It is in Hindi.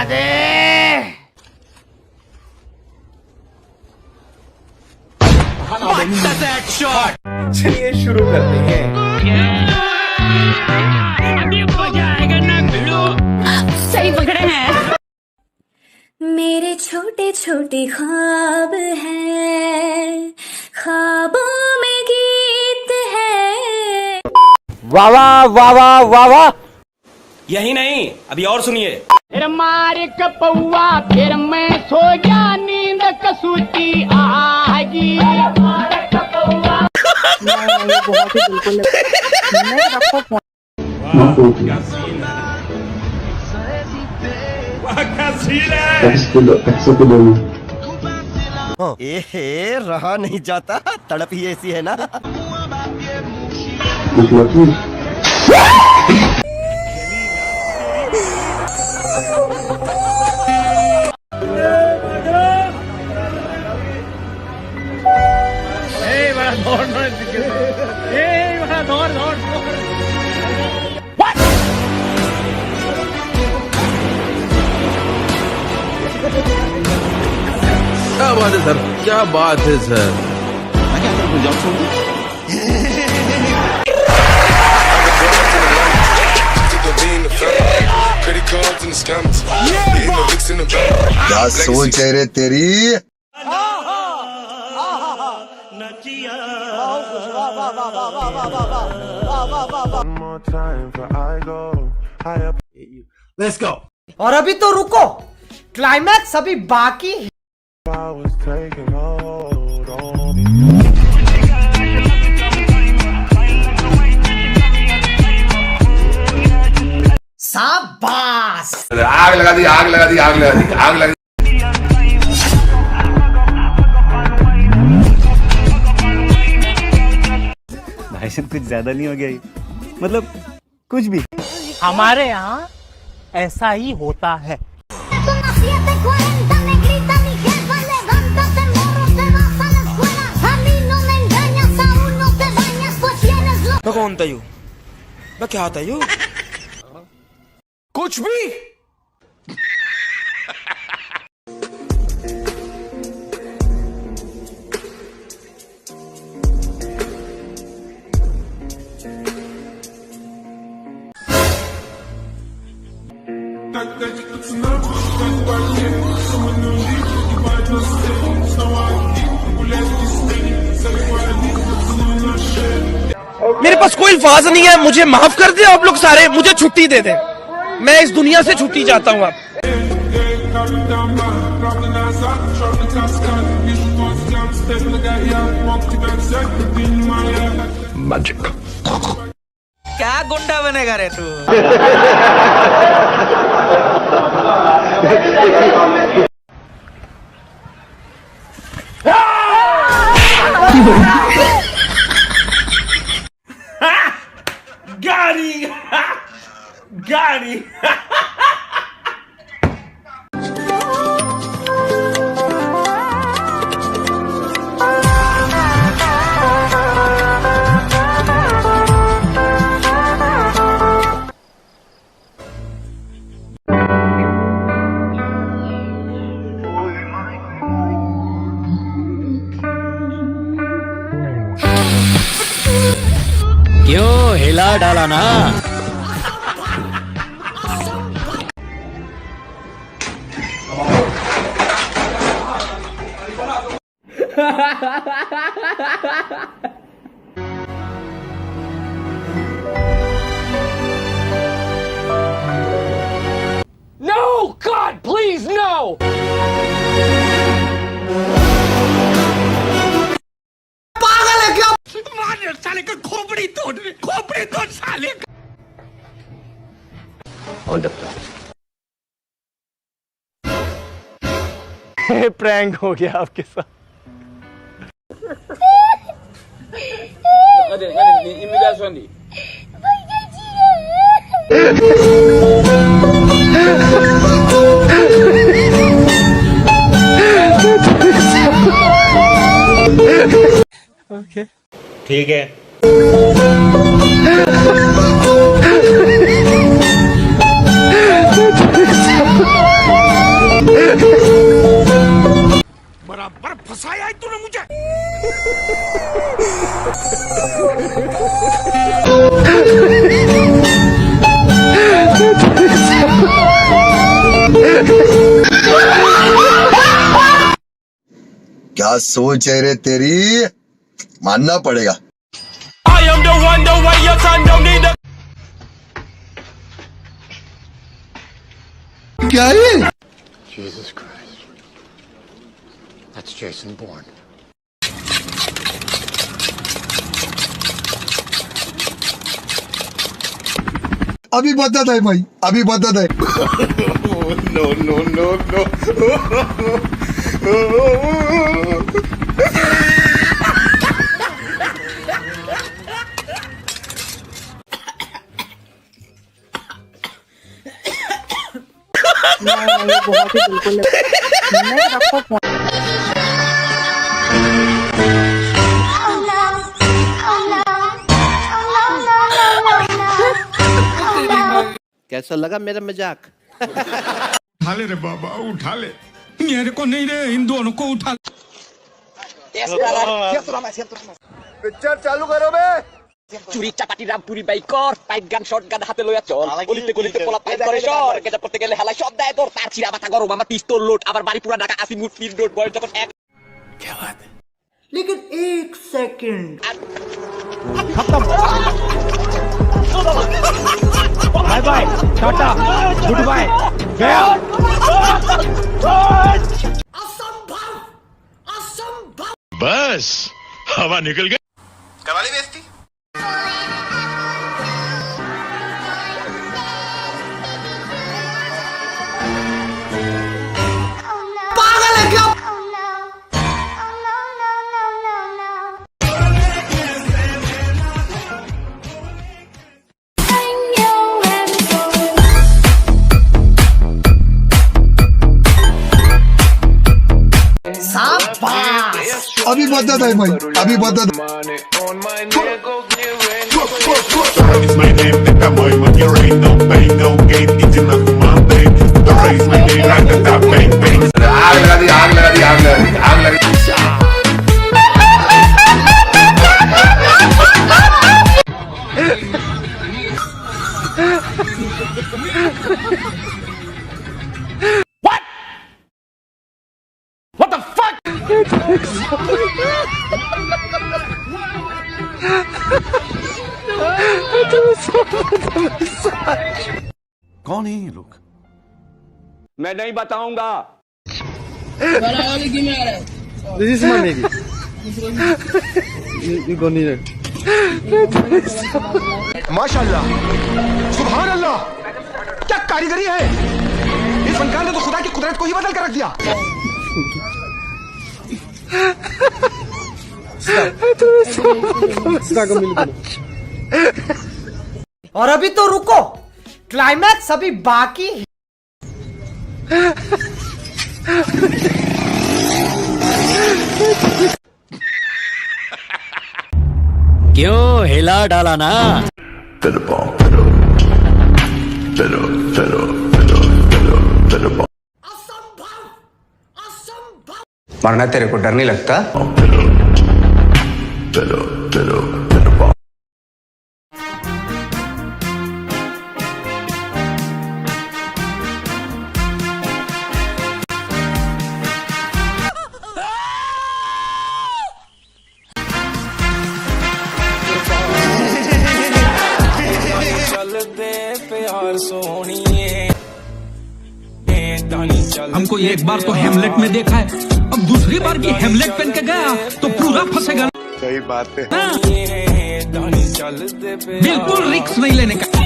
दे। चलिए शुरू करते हैं। सही पकड़े हैं। मेरे छोटे छोटे ख्वाब हैं, ख्वाबों में गीत है। वाह वाह वाह वाह वाह वाह। यही नहीं, अभी और सुनिए। फिर मार कपौआ फिर मैं सो गया, नींद कसूती आगी। बहुत ही बिल्कुल रहा नहीं जाता, तड़प ही ऐसी है ना। क्या बात है सर, क्या बात है सर। मैं क्या करूँ, जॉब छोड़ दूं? क्या सोच है रे तेरी। Let's go. और अभी तो रुको, क्लाइमैक्स अभी बाकी है। शाबाश। आग लगा दी, आग लगा दी, आग लगा दी, आग लगा दी। भाई साहब कुछ ज्यादा नहीं हो गया ये? मतलब कुछ भी। हमारे यहाँ ऐसा ही होता है। मैं कौन था यू? मैं क्या था यू? कुछ भी। मेरे पास कोई अल्फाज नहीं है, मुझे माफ कर दे आप लोग सारे, मुझे छुट्टी दे दे, मैं इस दुनिया से छुट्टी चाहता हूँ। आप क्या गुंडा बनेगा रे तू? गाड़ी गाड़ी। क्यों हिला डाला ना। No, God, please, no! पागल है क्या? मार साले का खोपड़ी तोड़ साले का। प्रैंक हो गया आपके साथ। ओके ठीक है। पर फंसाया है तूने मुझे। क्या सोच है रे तेरी, मानना पड़ेगा। I am the one, the way your son don't need a... क्या है? Jesus Christ. That's Jason Bourne. अभी बता दे भाई, अभी बता दे। No, no, no, no. ये बहुत ही बिल्कुल मैं रखो फोन। कैसा लगा मेरा मजाक? उठा ले रे बाबा, उठा ले। मेरे को नहीं रे, इन दोनों को उठा ले। पिक्चर चालू करो बे। চুরি চাপাটি রামপুরি বাইকর পাইপ গান শর্ট গান হাতে লইয়া চল গলিতে গলিতে পোলা পাইপ করে সর গেটা করতে গেলে হেলা সব দেয় তোর তার ছিড়া মাথা গরম আমার পিস্তল লোড আবার বাড়ি পুরা ঢাকা আসি মুড ফিল রোড বয় যখন এক क्या बात है? लेकिन एक second bye bye tata good bye Gaya असंभव असंभव। बस हवा निकल गई। कवाली बेइज्जती। पागल है क्या? अभी बता दे भाई, अभी बता दे। Raise my name, nigga, boy, when you ain't no pain, no gain, it's enough my day. To raise my name like the top bang bang. आग लगा दी, आग लगा दी, आग लगा दी, आग लगा दी। What the fuck? कौन है ये लोग? मैं नहीं बताऊंगा This is my baby. You go near. माशाल्लाह, सुभान अल्लाह, क्या कारीगरी है। इस फनकार ने तो खुदा की कुदरत को ही बदल कर रख दिया। और अभी तो रुको, क्लाइमैक्स अभी बाकी है। क्यों हिला डाला ना? असंभव असंभव। मरना तेरे को डर नहीं लगता? हमको एक बार तो हेमलेट में देखा है, अब दूसरी बार भी हेमलेट पहन के गया तो पूरा फंसेगा। सही बात है। बिल्कुल रिस्क नहीं लेने का।